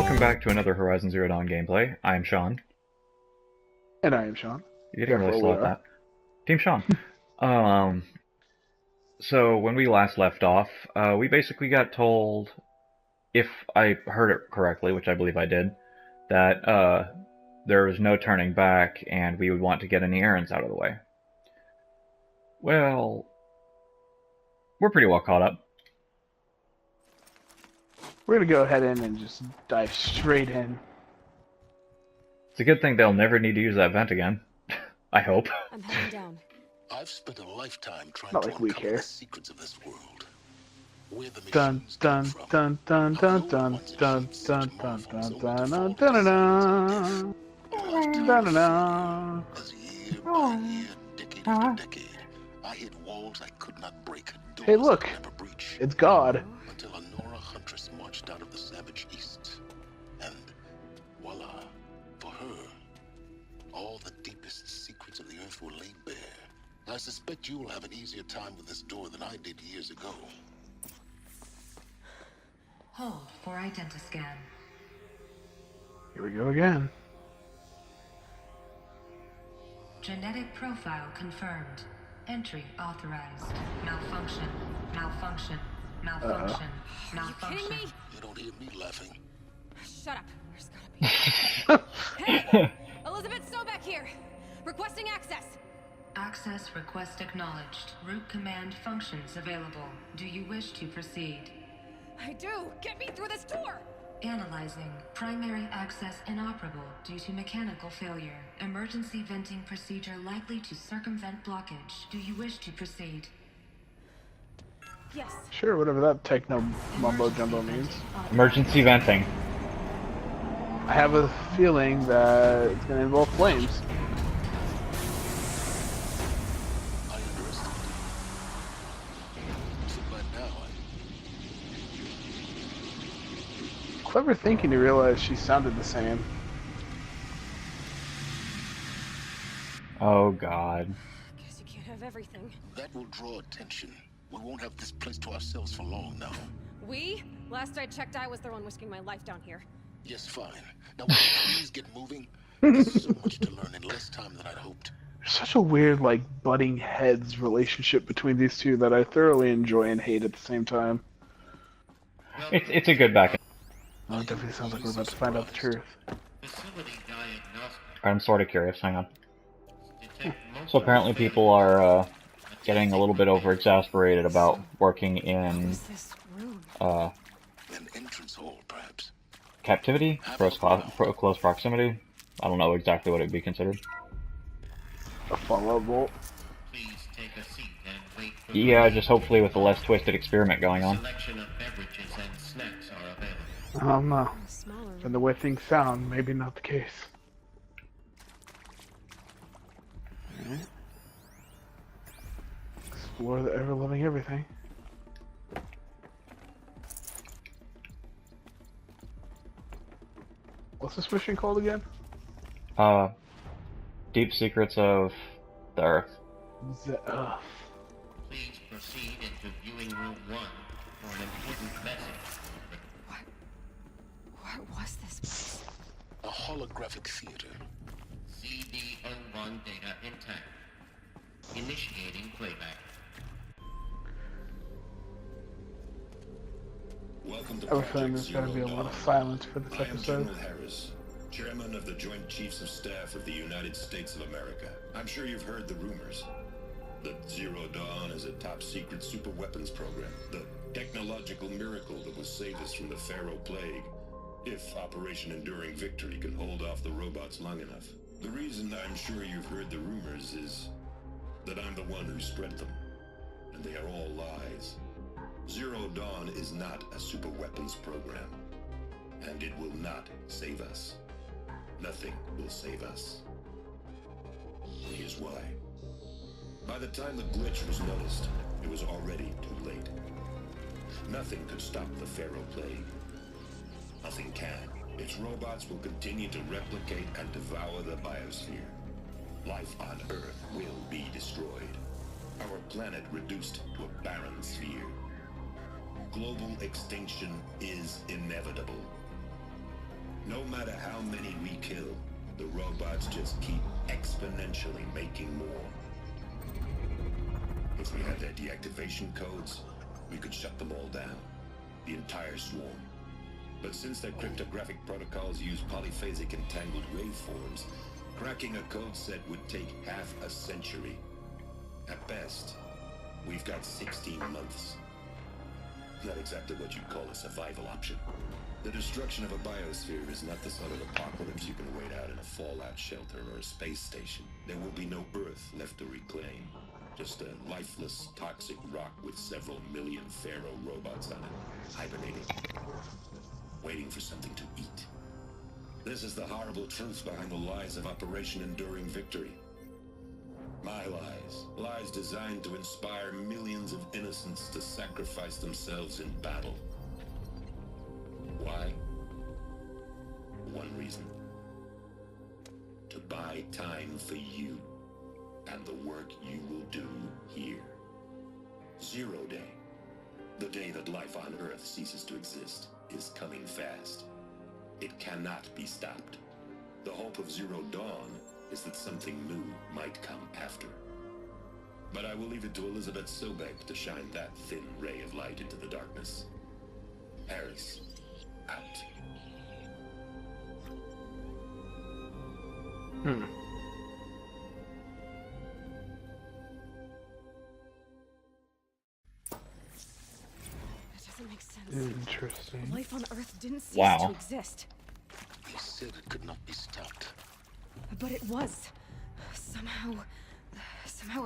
Welcome back to another Horizon Zero Dawn gameplay. I am Sean. And I am Sean. You didn't really slow at that. Team Sean. So when we last left off, we basically got told, if I heard it correctly, which I believe I did, that there was no turning back and we would want to get any errands out of the way. Well, we're pretty well caught up. We're gonna go ahead in and just dive straight in. It's a good thing they'll never need to use that vent again. I hope. I'm heading down. I've spent a lifetime trying Not to like we uncover care. the secrets of this world. Where the Dun machines dun come from. dun dun How dun no dun one's dun achieved such dun dun marvels dun only to dun fall dun into dun dun dun dun. as year by year, decade after decade, I hit walls I could not break, doors Hey, look. I could never breach, It's God. until a Nora huntress marched out of the savage east, and voila, for her, all the deepest secrets of the earth were laid bare. I suspect you will have an easier time with this door than I did years ago. Hold for identiscan. Here we go again. Genetic profile confirmed. Entry authorized. Malfunction. Malfunction. Malfunction. Malfunction. Kidding me? You don't hear me laughing. Shut up. There's gotta be. Hey! Elizabeth Sobeck here. Requesting access. Access request acknowledged. Root command functions available. Do you wish to proceed? I do. Get me through this door. Analyzing. Primary access inoperable due to mechanical failure. Emergency venting procedure likely to circumvent blockage. Do you wish to proceed? Yes. Sure, whatever that techno mumbo jumbo means. Emergency venting. I have a feeling that it's gonna involve flames. I underestimated you. So glad now Clever thinking to realize she sounded the same. Oh god. Guess you can't have everything. that will draw attention. We won't have this place to ourselves for long now. We? Last I checked, I was the one risking my life down here. Yes, fine. Now will you please get moving? There's so much to learn in less time than I'd hoped. There's such a weird, like, butting heads relationship between these two that I thoroughly enjoy and hate at the same time. It's a good back. Oh, it definitely sounds like we're about to find out the truth. Facility diagnostic. I'm sort of curious. Hang on. Detect So apparently people are getting a little bit over-exasperated about working in What's this room? An entrance hall, perhaps. captivity, close proximity. I don't know exactly what it'd be considered. A follow-up bolt. Please take a seat and wait for Yeah, just hopefully with a less twisted experiment going on. selection of beverages and snacks are available. I don't know. A smaller And room. the way things sound, maybe not the case. Alright. Explore the ever-loving everything. What's this mission called again? Deep secrets of the Earth. Please proceed into viewing room 1 for an important message. What was this place? A holographic theater. CD01 data intact. Initiating playback. Welcome to I have a feeling Project there's gotta be a Zero lot of Dawn. silence for this I am episode. General Harris, Chairman of the Joint Chiefs of Staff of the United States of America. I'm sure you've heard the rumors that Zero Dawn is a top-secret superweapons program, the technological miracle that will save us from the Pharaoh Plague, if Operation Enduring Victory can hold off the robots long enough. The reason I'm sure you've heard the rumors is that I'm the one who spread them, and they are all lies. Zero Dawn is not a superweapons program, and it will not save us. Nothing will save us. Here's why. By the time the glitch was noticed, it was already too late. Nothing could stop the Pharaoh Plague. Nothing can. Its robots will continue to replicate and devour the biosphere. Life on Earth will be destroyed. Our planet reduced to a barren sphere. Global extinction is inevitable. No matter how many we kill, the robots just keep exponentially making more. If we had their deactivation codes, we could shut them all down. The entire swarm. But since their cryptographic protocols use polyphasic entangled waveforms, cracking a code set would take half a century. At best, we've got 16 months. Not exactly what you'd call a survival option. The destruction of a biosphere is not the sort of apocalypse you can wait out in a fallout shelter or a space station. There will be no Earth left to reclaim. Just a lifeless, toxic rock with several million Pharaoh robots on it, hibernating, waiting for something to eat. This is the horrible truth behind the lies of Operation Enduring Victory. My lies. Lies designed to inspire millions of innocents to sacrifice themselves in battle. Why? One reason. To buy time for you and the work you will do here. 0 Day. The day that life on Earth ceases to exist is coming fast. It cannot be stopped. The hope of Zero Dawn is that something new might come after. But I will leave it to Elizabeth Sobek to shine that thin ray of light into the darkness. Harris, out. That doesn't make sense. Interesting. Life on Earth didn't cease Wow. to exist. He said it could not be stopped. But it was. Somehow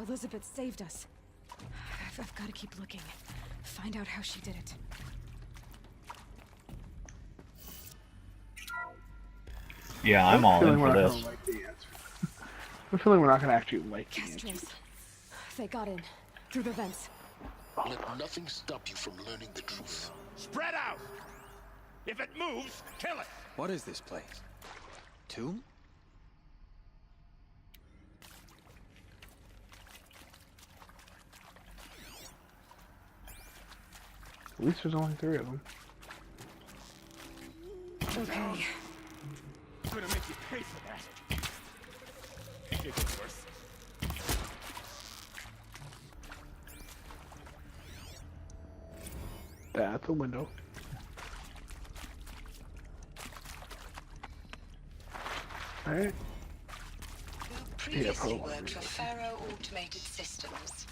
Elizabeth saved us. I've got to keep looking. Find out how she did it. Yeah, I'm all in we're for not this. gonna like the answer. I'm feeling we're not gonna actually like the answer. Castros. They got in. Through the vents. Let nothing stop you from learning the truth. Spread out! If it moves, kill it! What is this place? Tomb? At least there's only 3 of them. Okay. I'm gonna make you pay for that. It gets worse. That's a window. Alright. Who previously probably. worked for Pharaoh Automated Systems.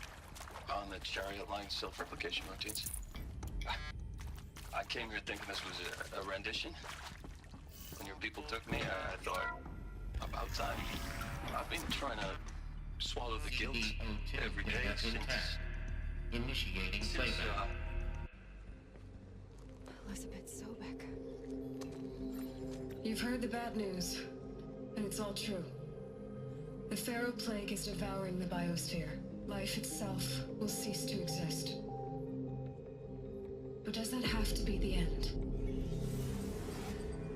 On the chariot line self-replication routines. I came here thinking this was a rendition. When your people took me, I thought, about time. I've been trying to swallow the guilt every day since... Initiating playback. Elizabeth Sobek. You've heard the bad news, and it's all true. The Pharaoh plague is devouring the biosphere. Life itself will cease to exist. But does that have to be the end?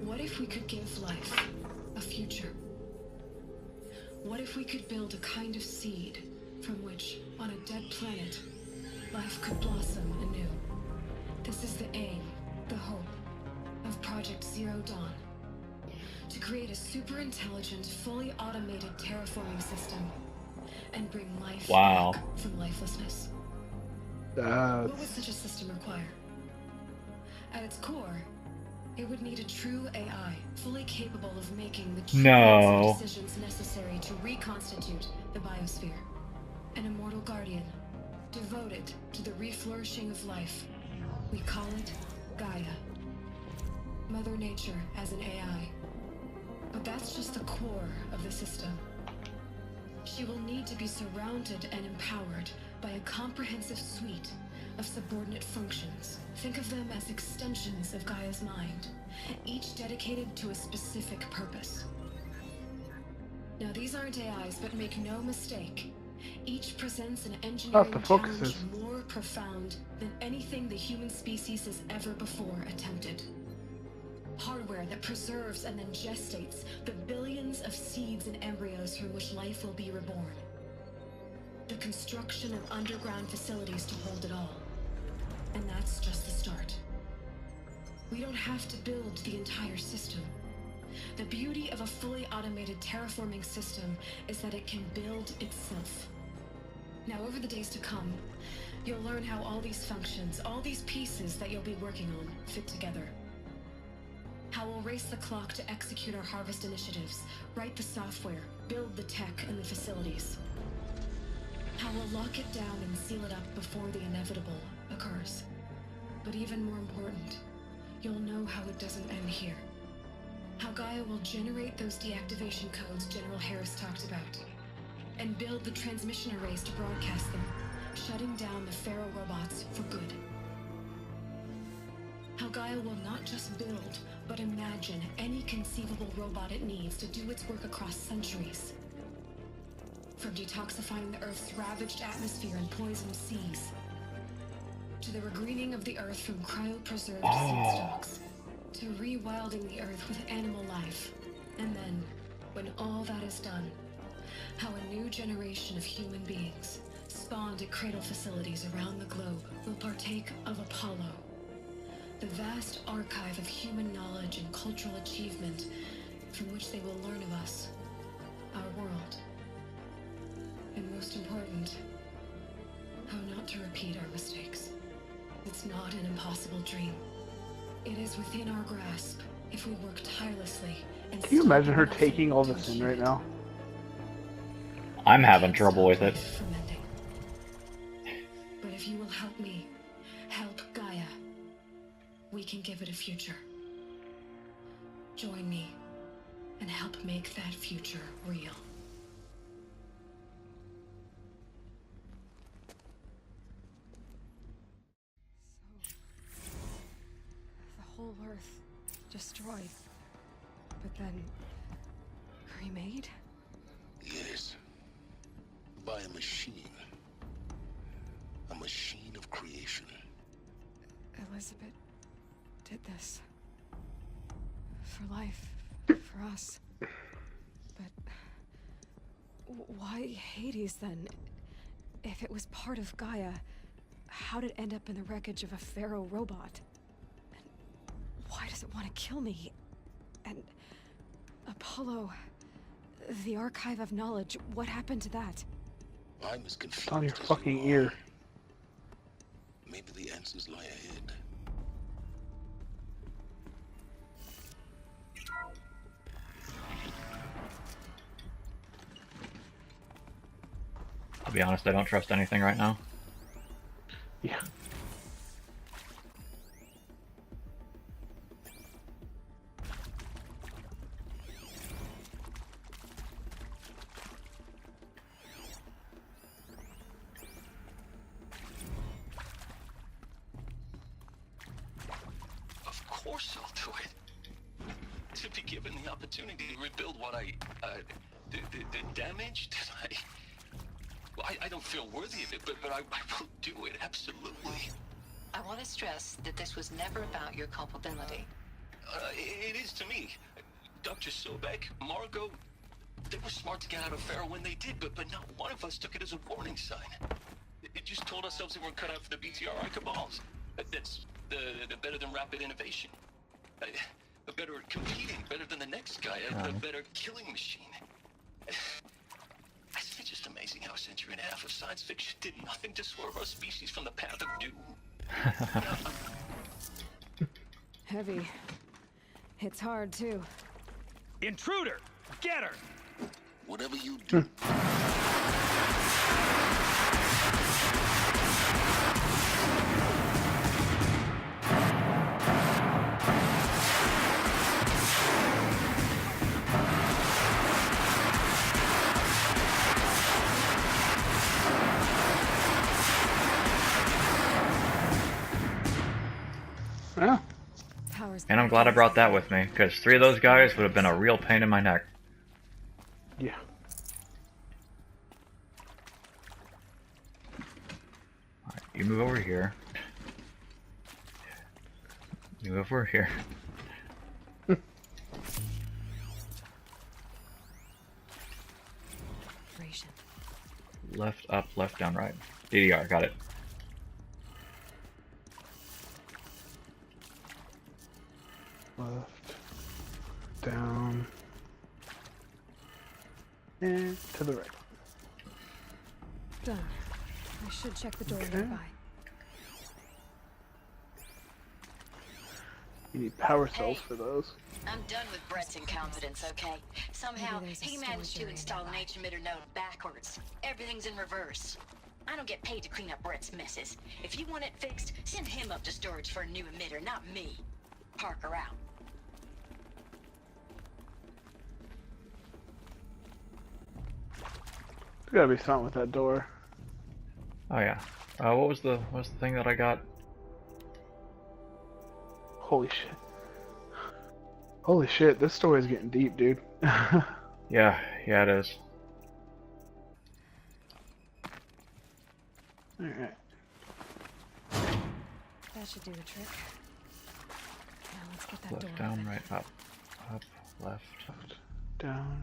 What if we could give life a future? What if we could build a kind of seed from which, on a dead planet, life could blossom anew? This is the aim, the hope, of Project Zero Dawn. To create a super intelligent, fully automated terraforming system and bring life Wow. back from lifelessness. What would such a system require? At its core, it would need a true AI, fully capable of making the true decisions necessary to reconstitute the biosphere. An immortal guardian, devoted to the reflourishing of life. We call it Gaia. Mother Nature as an AI. But that's just the core of the system. She will need to be surrounded and empowered by a comprehensive suite of subordinate functions. Think of them as extensions of Gaia's mind, each dedicated to a specific purpose. Now these aren't AIs, but make no mistake, each presents an engineering challenge more profound than anything the human species has ever before attempted. Hardware that preserves and then gestates the billions of seeds and embryos from which life will be reborn. The construction of underground facilities to hold it all. And that's just the start. We don't have to build the entire system. The beauty of a fully automated terraforming system is that it can build itself. Now, over the days to come, you'll learn how all these functions, all these pieces that you'll be working on, fit together. How we'll race the clock to execute our harvest initiatives, write the software, build the tech and the facilities. How we'll lock it down and seal it up before the inevitable occurs. But even more important, you'll know how it doesn't end here. How Gaia will generate those deactivation codes General Harris talked about, and build the transmission arrays to broadcast them, shutting down the Pharaoh robots for good. How Gaia will not just build, but imagine any conceivable robot it needs to do its work across centuries. From detoxifying the Earth's ravaged atmosphere and poisoned seas, to the regreening of the Earth from cryopreserved seed stocks, to rewilding the Earth with animal life. And then, when all that is done, how a new generation of human beings, spawned at cradle facilities around the globe, will partake of Apollo, the vast archive of human knowledge and cultural achievement from which they will learn of us, our world. And most important, how not to repeat our mistakes. It's not an impossible dream. It is within our grasp if we work tirelessly. And can you imagine her taking all this in right now? I'm having trouble with it. But if you will help me, help Gaia, we can give it a future. Join me and help make that future real. The whole Earth destroyed, but then remade? Yes. By a machine. A machine of creation. Elizabeth did this. For life. For us. But why Hades then? If it was part of Gaia, how did it end up in the wreckage of a Pharaoh robot? And why does it want to kill me? And Apollo, the archive of knowledge, what happened to that? I'm as confused It's on your as fucking you are. ear. Maybe the answers lie ahead. I'll be honest, I don't trust anything right now. Yeah. Of course I'll do it. To be given the opportunity to rebuild what I, the damage that I don't feel worthy of it, but I will do it, absolutely. I want to stress that this was never about your culpability. It is to me. Dr. Sobek, Margot, they were smart to get out of Pharaoh when they did, but not one of us took it as a warning sign. It just told ourselves we weren't cut out for the BTRI cabals. That's the better than rapid innovation. A better competing, better than the next guy, a better killing machine. It's just amazing how a century and a half of science fiction did nothing to swerve our species from the path of doom. Heavy. It's hard, too. Intruder! Get her! Whatever you do. Yeah. And I'm glad I brought that with me, because 3 of those guys would have been a real pain in my neck. Yeah. Alright, you move over here. You move over here. Left, up, left, down, right. DDR, got it. Left, down, And to the right. Done. I should check the door Okay. nearby. You need power cells for those. I'm done with Brett's incompetence, okay? Somehow, he managed to install an H-emitter node backwards. Everything's in reverse. I don't get paid to clean up Brett's messes. If you want it fixed, send him up to storage for a new emitter, not me. Parker out. There's gotta be something with that door. Oh yeah. What was the thing that I got? Holy shit. Holy shit, this story is getting deep, dude. Yeah, it is. Alright. That should do the trick. Now let's get that Left, door down, open. right, up, left. Down.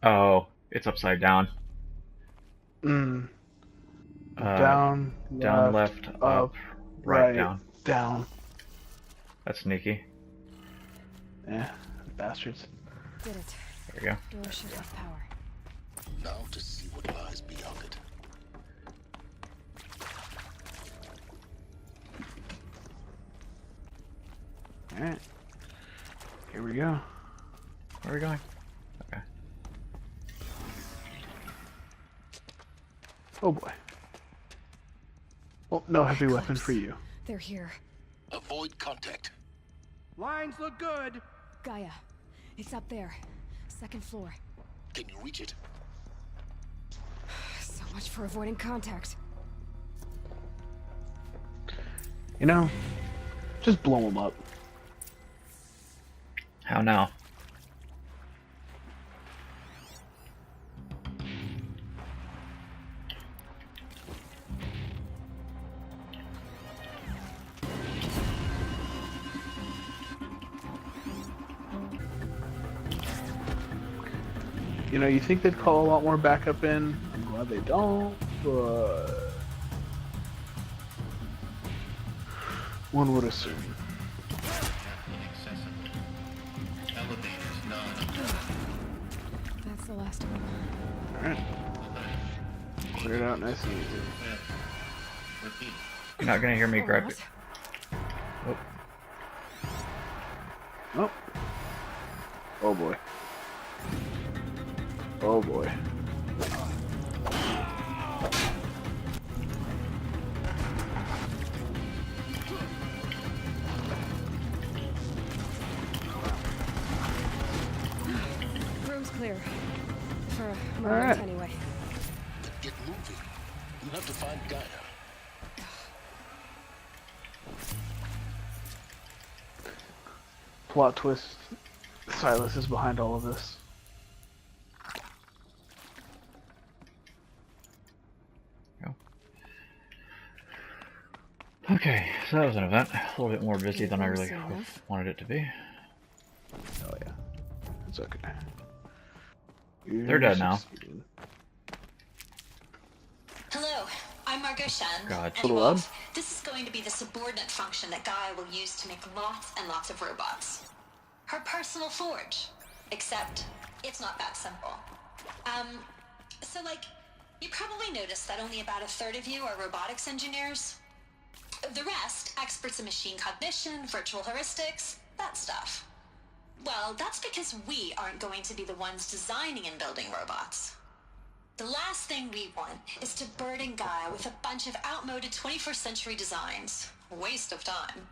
Oh, it's upside down. Down, down, left, up, right, down. Down. That's sneaky. Yeah, bastards. Did it. There we go. Door should have power. Now to see what lies beyond it. Alright. Here we go. Where are we going? Okay. Oh boy. Oh, no heavy weapon for you. They're here. Avoid contact. Lines look good. Gaia. It's up there. Second floor. Can you reach it? So much for avoiding contact. You know, just blow them up. How now? You know, you think they'd call a lot more backup in. I'm glad they don't, but one would assume. Inaccessible. Elevators none. That's the last of them. Alright. Clear it out nice and easy. Repeat. You're not gonna hear me grab it. Oh. Oh. Oh boy. Oh boy. Room's clear. For a moment, Alright. anyway. Then get moving. You have to find Gaia. Plot twist. Silas is behind all of this. Okay, so that was an event. A little bit more busy than I really Soon enough. wanted it to be. Oh yeah. It's okay. They're dead now. Hello, I'm Margot Shen. God. And Little well, Ed? this is going to be the subordinate function that Gaia will use to make lots and lots of robots. Her personal forge. Except, it's not that simple. So like, you probably noticed that only about a third of you are robotics engineers. The rest, experts in machine cognition, virtual heuristics, that stuff. Well, that's because we aren't going to be the ones designing and building robots. The last thing we want is to burden Gaia with a bunch of outmoded 21st century designs. Waste of time.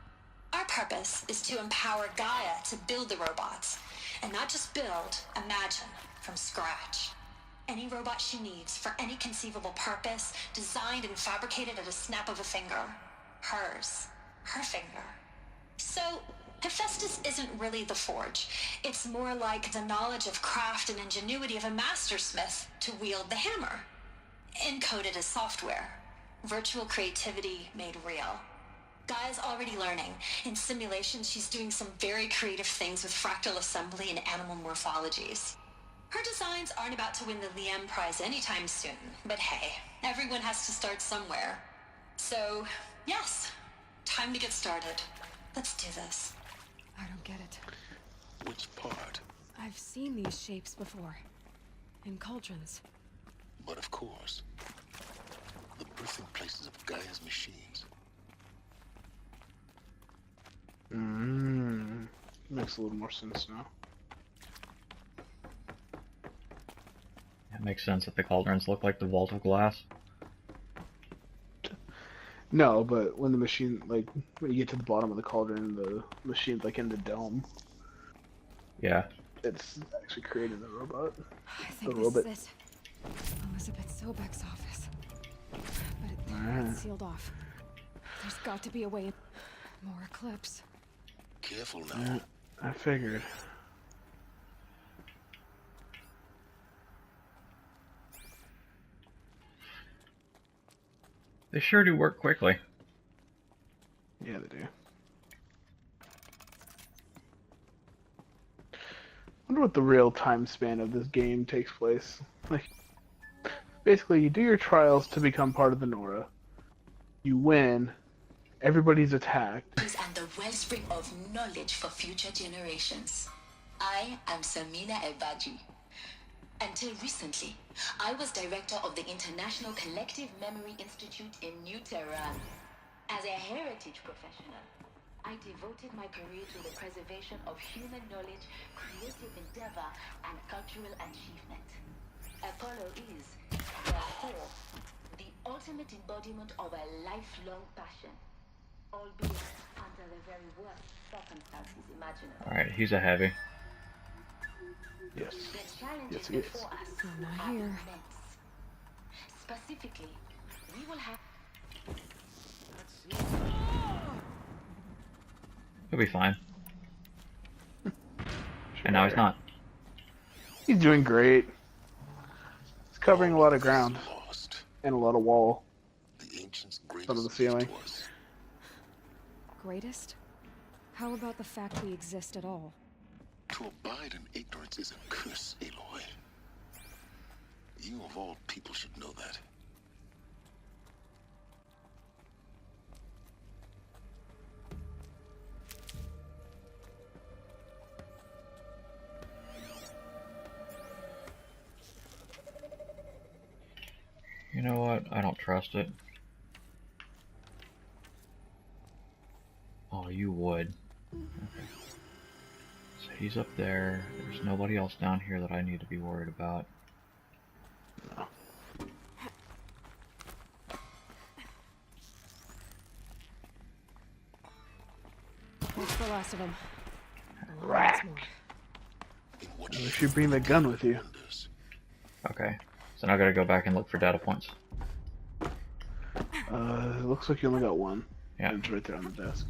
Our purpose is to empower Gaia to build the robots, and not just build, imagine, from scratch. Any robot she needs for any conceivable purpose, designed and fabricated at a snap of a finger. Hers. Her finger. So, Hephaestus isn't really the forge. It's more like the knowledge of craft and ingenuity of a mastersmith to wield the hammer. Encoded as software. Virtual creativity made real. Gaia's already learning. In simulations, she's doing some very creative things with fractal assembly and animal morphologies. Her designs aren't about to win the Liam Prize anytime soon, but hey, everyone has to start somewhere. So, yes, time to get started. Let's do this. I don't get it. Which part? I've seen these shapes before. in cauldrons. But of course, the birthing places of Gaia's machines. Makes a little more sense now. It makes sense that the cauldrons look like the vault of glass. No, but when the machine, like, when you get to the bottom of the cauldron, the machine's like in the dome. Yeah. It's actually created the robot. I think this is it. Elizabeth Sobek's office. But it's sealed off. There's got to be a way. More eclipse. Careful now. Yeah, I figured. They sure do work quickly. Yeah, they do. I wonder what the real time span of this game takes place. Like, basically, you do your trials to become part of the Nora. You win. Everybody's attacked. And the wellspring of knowledge for future generations. I am Samina Ebaji. Until recently, I was director of the International Collective Memory Institute in New Tehran. As a heritage professional, I devoted my career to the preservation of human knowledge, creative endeavor, and cultural achievement. Apollo is, therefore, the ultimate embodiment of a lifelong passion, albeit under the very worst circumstances imaginable. Alright, he's a heavy. Yes. The challenges Yes, he is. before us Not are here. immense. Specifically, we will have. He'll be fine. And now he's not. He's doing great. He's covering a lot of ground. Lost. And a lot of wall. The ancients' Some of the greatest ceiling. gift to us. Greatest? How about the fact we exist at all? To abide in ignorance is a curse, Aloy. You of all people should know that. You know what? I don't trust it. Oh, you would. Okay. So he's up there. There's nobody else down here that I need to be worried about. No. That's the last of them. Rack. You should bring the gun with you. Okay. So now I gotta go back and look for data points. It looks like you only got one. Yeah. It's right there on the desk.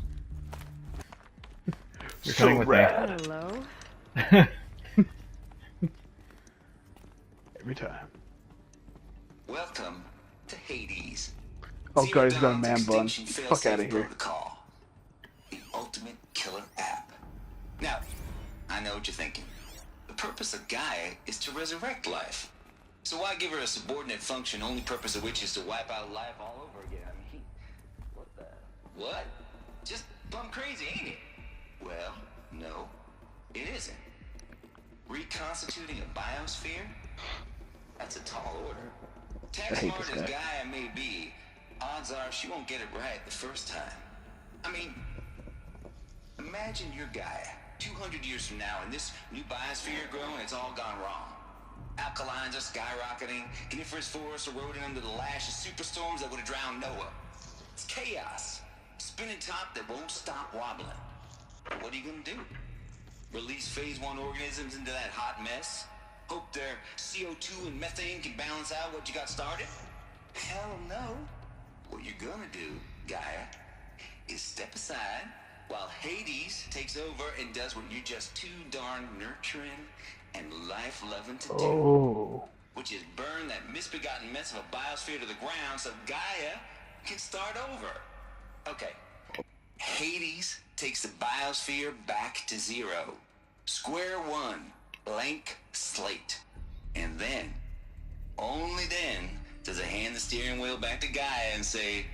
You're coming with rad. Hello? me. Every time. Welcome to Hades. Oh god, he's got a Zero man Dawn's bun. extinction Fuck failsafe out of here. protocol. The ultimate killer app. Now, I know what you're thinking. The purpose of Gaia is to resurrect life. So why give her a subordinate function, only purpose of which is to wipe out life all over again? I mean, what the... What? Just bum crazy, ain't it? Well, no, it isn't. Reconstituting a biosphere? That's a tall order. Tax hate smart this as guy. Gaia may be, odds are she won't get it right the first time. I mean, imagine you're Gaia, 200 years from now, and this new biosphere growing, it's all gone wrong. Alkalines are skyrocketing, coniferous forests eroding under the lash of superstorms that would have drowned Noah. It's chaos. Spinning top that won't stop wobbling. What are you gonna do? Release phase 1 organisms into that hot mess? Hope their CO2 and methane can balance out what you got started? Hell no. What you're gonna do, Gaia, is step aside while Hades takes over and does what you're just too darn nurturing and life-loving to do. Oh. Which is burn that misbegotten mess of a biosphere to the ground so Gaia can start over. Okay. Hades takes the biosphere back to zero. Square one. Blank slate. And then, only then, does it hand the steering wheel back to Gaia and say,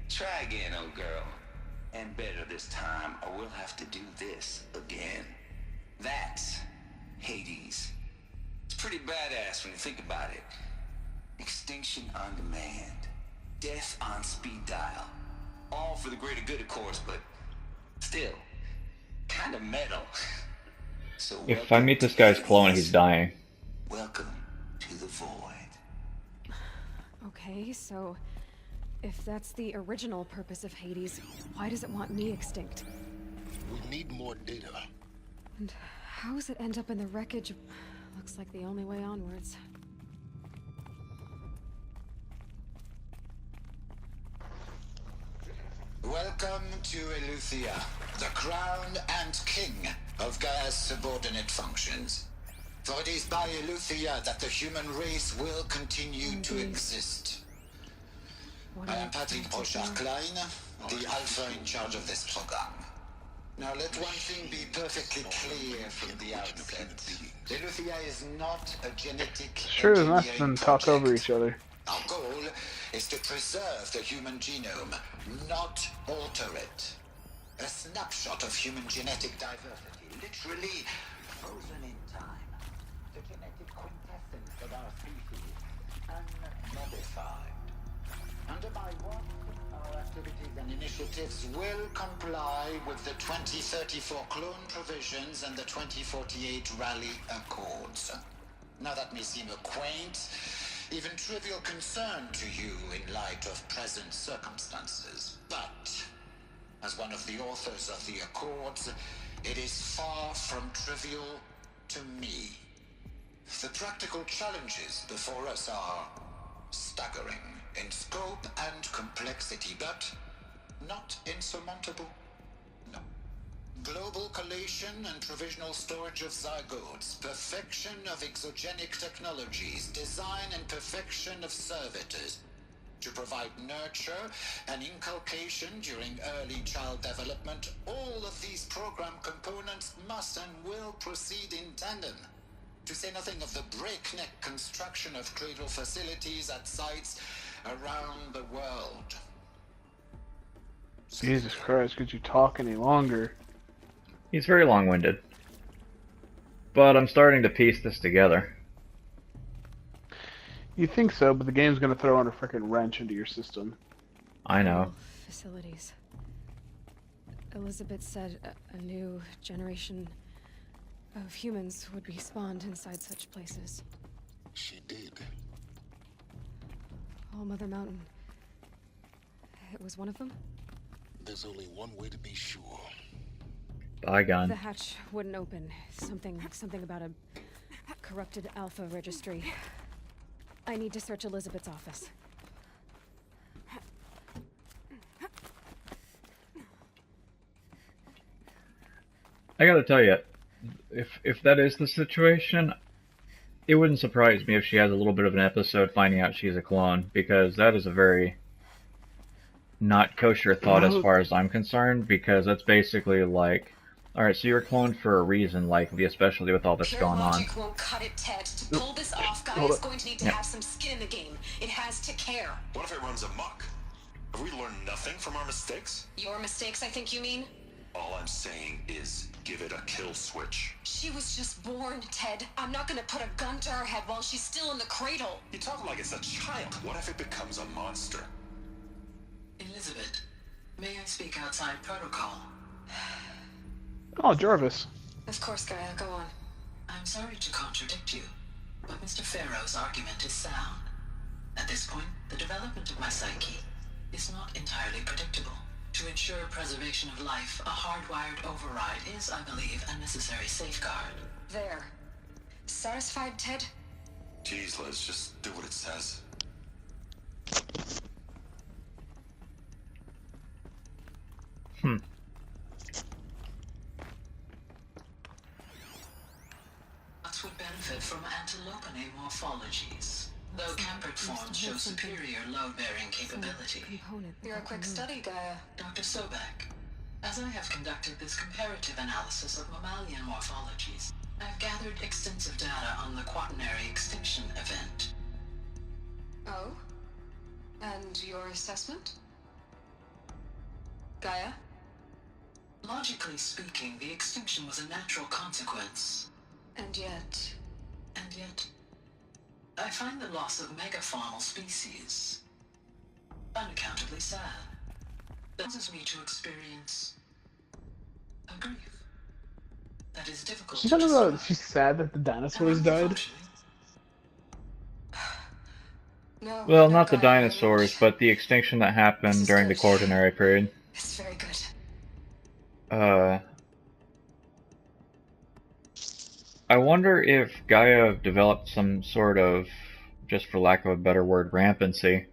try again, old girl. And better this time, or we'll have to do this again. That's Hades. It's pretty badass when you think about it. Extinction on demand. Death on speed dial. All for the greater good, of course, but still, kind of metal. So If I meet this guy's clone, he's dying. Welcome to the void. Okay, so if that's the original purpose of Hades, why does it want me extinct? We need more data. And how does it end up in the wreckage? Looks like the only way onwards. Welcome to Eleuthia, the crown and king of Gaia's subordinate functions. For it is by Eleuthia that the human race will continue to exist. I am Patrick Brochard-Klein, the Alpha in charge of this program. Now let one thing be perfectly clear from the outset. Eleuthia is not a genetic Sure is nice to talk over each other. Our goal is to preserve the human genome, not alter it. A snapshot of human genetic diversity, literally frozen in time. The genetic quintessence of our species, unmodified. Under my watch, our activities and initiatives will comply with the 2034 clone provisions and the 2048 Rally Accords. Now that may seem a quaint, even trivial concern to you in light of present circumstances, but as one of the authors of the Accords, it is far from trivial to me. The practical challenges before us are staggering in scope and complexity, but not insurmountable. No. Global collation and provisional storage of zygotes, perfection of exogenic technologies, design and perfection of servitors, to provide nurture and inculcation during early child development. All of these program components must and will proceed in tandem, to say nothing of the breakneck construction of cradle facilities at sites around the world. Jesus Christ, could you talk any longer? He's very long-winded. But I'm starting to piece this together. You think so, but the game's gonna throw in a freaking wrench into your system. I know. Facilities. Elizabeth said a new generation of humans would be spawned inside such places. She did. All Mother Mountain. It was one of them? There's only one way to be sure. Bygone. The hatch wouldn't open. Something about a corrupted Alpha registry. I need to search Elizabeth's office. I gotta tell you, if that is the situation, it wouldn't surprise me if she has a little bit of an episode finding out she's a clone, because that is a very not kosher thought as far as I'm concerned, because that's basically like, alright, so you're cloned for a reason, likely, especially with all this Pure going on. logic won't cut it, Ted. To pull this off, Guy is going to need to have some skin in the game. It has to care. What if it runs amok? Have we learned nothing from our mistakes? Your mistakes, I think you mean? All I'm saying is give it a kill switch. She was just born, Ted. I'm not gonna put a gun to her head while she's still in the cradle. You talk like it's a child. What if it becomes a monster? Elizabeth, may I speak outside protocol? Oh, Jarvis. Of course, Gaia, go on. I'm sorry to contradict you, but Mr. Farrow's argument is sound. At this point, the development of my psyche is not entirely predictable. To ensure preservation of life, a hardwired override is, I believe, a necessary safeguard. There. Satisfied, Ted? Jeez, Liz, just do what it says. Nuts would benefit from antilopine morphologies, though campered forms show superior load-bearing capability. You're a quick study, Gaia. Dr. Sobek, as I have conducted this comparative analysis of mammalian morphologies, I've gathered extensive data on the quaternary extinction event. Oh? And your assessment? Gaia? Logically speaking, the extinction was a natural consequence. And yet... And yet, I find the loss of megafaunal species unaccountably sad. That causes me to experience a grief that is difficult She's to talking describe. about she's sad that the dinosaurs died. No, Well, no, not the Gaia, I dinosaurs, won't. but the extinction that happened during the Quaternary period. It's very good. I wonder if Gaia developed some sort of, just for lack of a better word, rampancy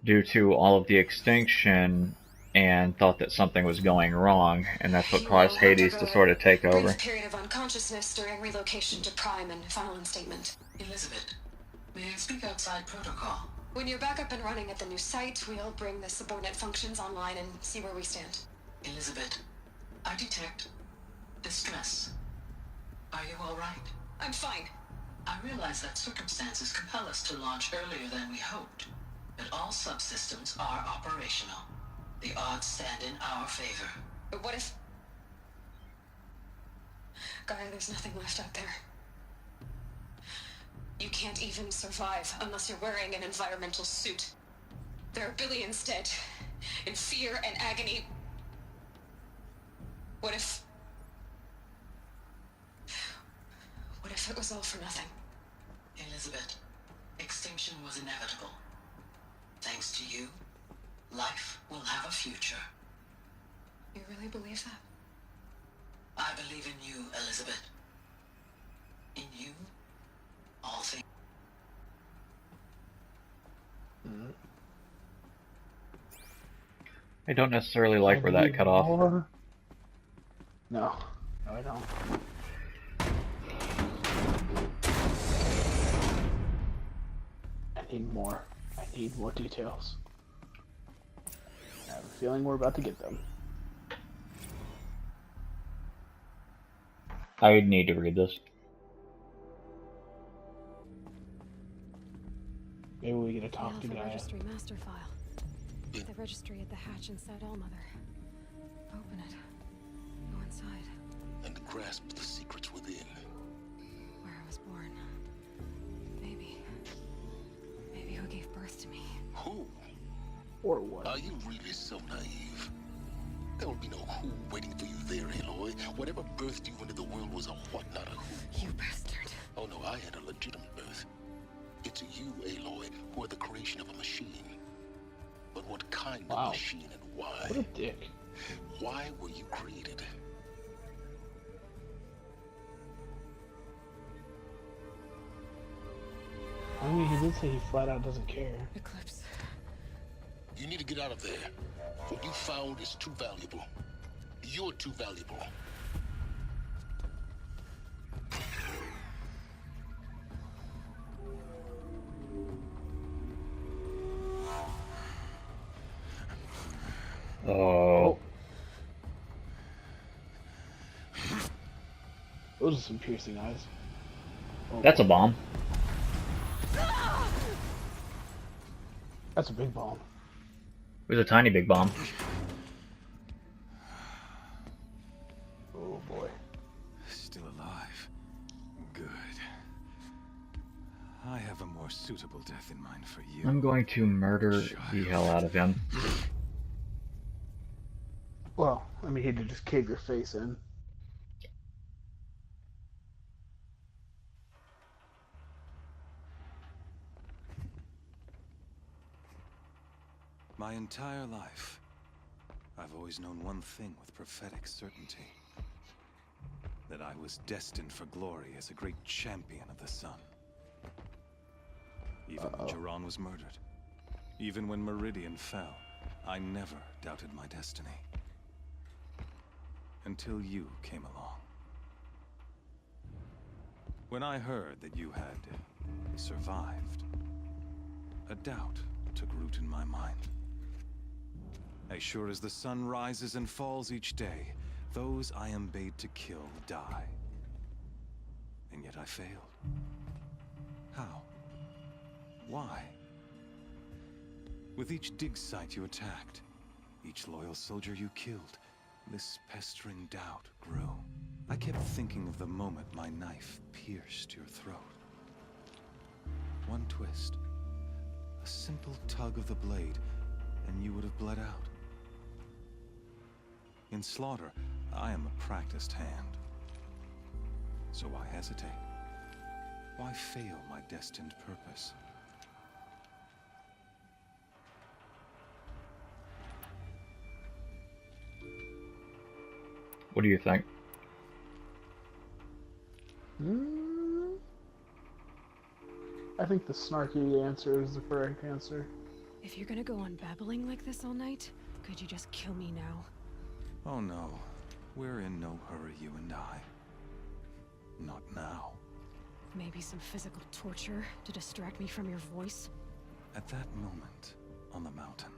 due to all of the extinction and thought that something was going wrong, and that's what You caused will Hades to undergo sort of take a over. brief period of unconsciousness during relocation to Prime and final instatement. Elizabeth, may I speak outside protocol? When you're back up and running at the new site, we'll bring the subordinate functions online and see where we stand. Elizabeth, I detect distress. Are you all right? I'm fine. I realize that circumstances compel us to launch earlier than we hoped, but all subsystems are operational. The odds stand in our favor. But what if... Gaia, there's nothing left out there. You can't even survive unless you're wearing an environmental suit. There are billions dead, in fear and agony. What if it was all for nothing? Elizabeth, extinction was inevitable. Thanks to you, life will have a future. You really believe that? I believe in you, Elizabeth. In you, all things. I don't necessarily like where that cut off. No, I don't. I need more. I need more details. I have a feeling we're about to get them. I need to read this. Maybe we get to talk to The Gaia. registry master file. The registry at the hatch inside Allmother. Open it. Go inside. And grasp the secrets within. Where I was born. Maybe who gave birth to me. Who? Or what? Are you really so naive? There will be no who waiting for you there, Aloy. Whatever birthed you into the world was a what, not a who. You bastard. Oh no, I had a legitimate birth. It's you, Aloy, who are the creation of a machine. But what kind of machine and why? What a dick. Why were you created? I mean, he did say he flat out doesn't care. Eclipse. You need to get out of there. What you found is too valuable. You're too valuable. Oh. Those are some piercing eyes. Oh, That's a bomb. That's a big bomb. It was a tiny big bomb. Oh boy. Still alive. Good. I have a more suitable death in mind for you. I'm going to murder the hell out of him. Well, I mean, he did just cave your face in. My entire life, I've always known one thing with prophetic certainty. That I was destined for glory as a great champion of the sun. Even when Jiran was murdered, even when Meridian fell, I never doubted my destiny. Until you came along. When I heard that you had survived, a doubt took root in my mind. As sure as the sun rises and falls each day, those I am bade to kill die. And yet I failed. How? Why? With each dig site you attacked, each loyal soldier you killed, this pestering doubt grew. I kept thinking of the moment my knife pierced your throat. One twist, a simple tug of the blade, and you would have bled out. In slaughter, I am a practiced hand. So why hesitate? Why fail my destined purpose? What do you think? I think the snarky answer is the correct answer. If you're gonna go on babbling like this all night, could you just kill me now? Oh no, we're in no hurry, you and I. Not now. Maybe some physical torture to distract me from your voice? At that moment, on the mountain,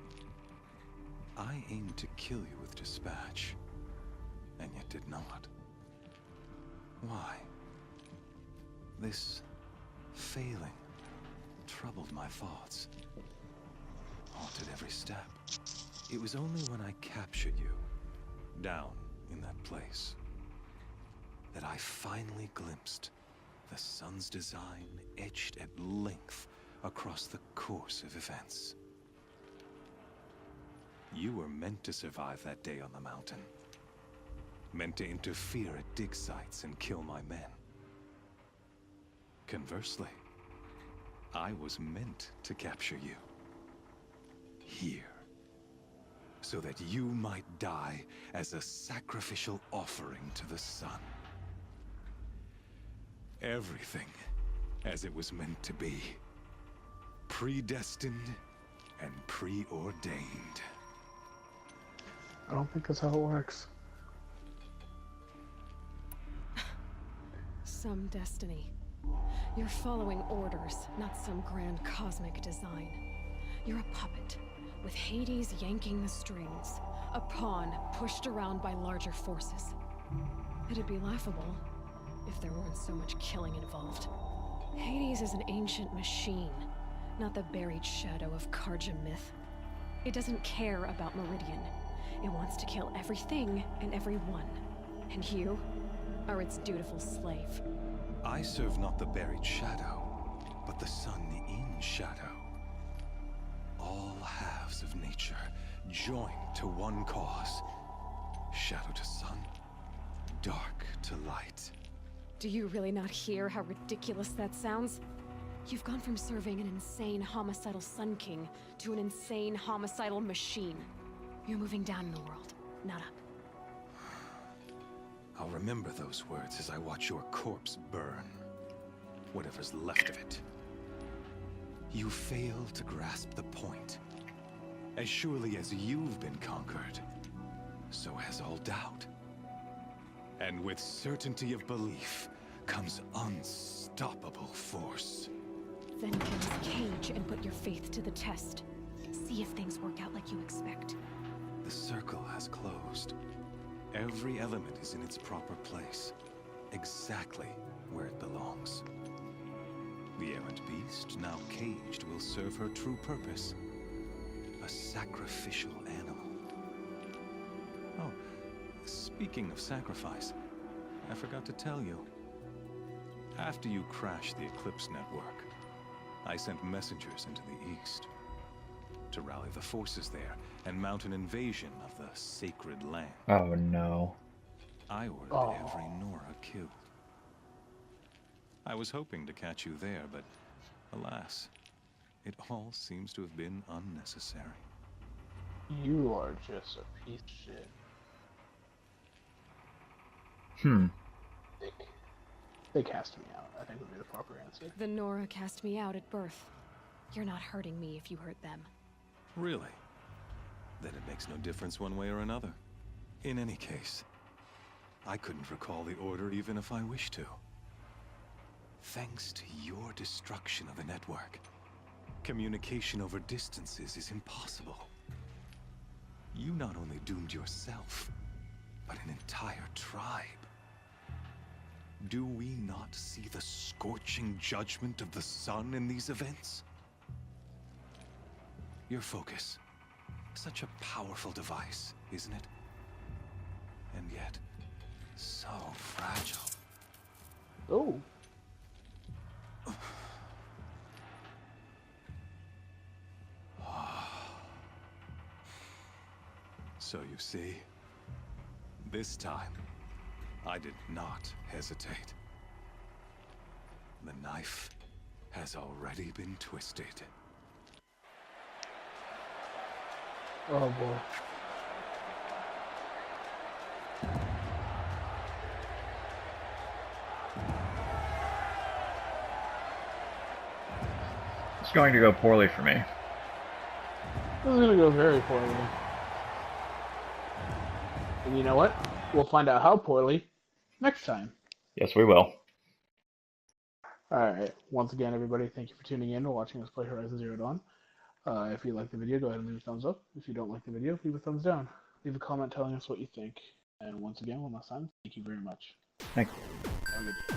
I aimed to kill you with dispatch, and yet did not. Why? This failing troubled my thoughts, haunted every step. It was only when I captured you, down in that place, that I finally glimpsed the sun's design etched at length across the course of events. You were meant to survive that day on the mountain. Meant to interfere at dig sites and kill my men. Conversely, I was meant to capture you. Here. So that you might die as a sacrificial offering to the sun. Everything as it was meant to be. Predestined and preordained. I don't think that's how it works. Some destiny. You're following orders, not some grand cosmic design. You're a puppet, with Hades yanking the strings. A pawn pushed around by larger forces. It'd be laughable if there weren't so much killing involved. Hades is an ancient machine, not the buried shadow of Karja myth. It doesn't care about Meridian. It wants to kill everything and everyone. And you are its dutiful slave. I serve not the buried shadow, but the sun in shadow. All halves of nature joined to one cause. Shadow to sun, dark to light. Do you really not hear how ridiculous that sounds? You've gone from serving an insane homicidal Sun King to an insane homicidal machine. You're moving down in the world, not up. I'll remember those words as I watch your corpse burn. Whatever's left of it. You fail to grasp the point. As surely as you've been conquered, so has all doubt. And with certainty of belief comes unstoppable force. Then get this cage and put your faith to the test. See if things work out like you expect. The circle has closed. Every element is in its proper place, exactly where it belongs. The errant beast, now caged, will serve her true purpose. A sacrificial animal. Oh, speaking of sacrifice, I forgot to tell you. After you crashed the Eclipse network, I sent messengers into the east to rally the forces there and mount an invasion of the sacred land. Oh no. I ordered every Nora killed. I was hoping to catch you there, but alas, it all seems to have been unnecessary. You are just a piece of shit. They cast me out, I think would be the proper answer. The Nora cast me out at birth. You're not hurting me if you hurt them. Really? Then it makes no difference one way or another. In any case, I couldn't recall the order even if I wished to. Thanks to your destruction of the network, communication over distances is impossible. You not only doomed yourself, but an entire tribe. Do we not see the scorching judgment of the sun in these events? Your focus. Such a powerful device, isn't it? And yet, So fragile. Oh. So you see, this time, I did not hesitate. The knife has already been twisted. Oh boy. It's going to go poorly for me. This is going to go very poorly. And you know what? We'll find out how poorly next time. Yes, we will. Alright, once again, everybody, thank you for tuning in or watching us play Horizon Zero Dawn. If you like the video, go ahead and leave a thumbs up. If you don't like the video, leave a thumbs down. Leave a comment telling us what you think. And once again, one last time, thank you very much. Thank you. Have a good day.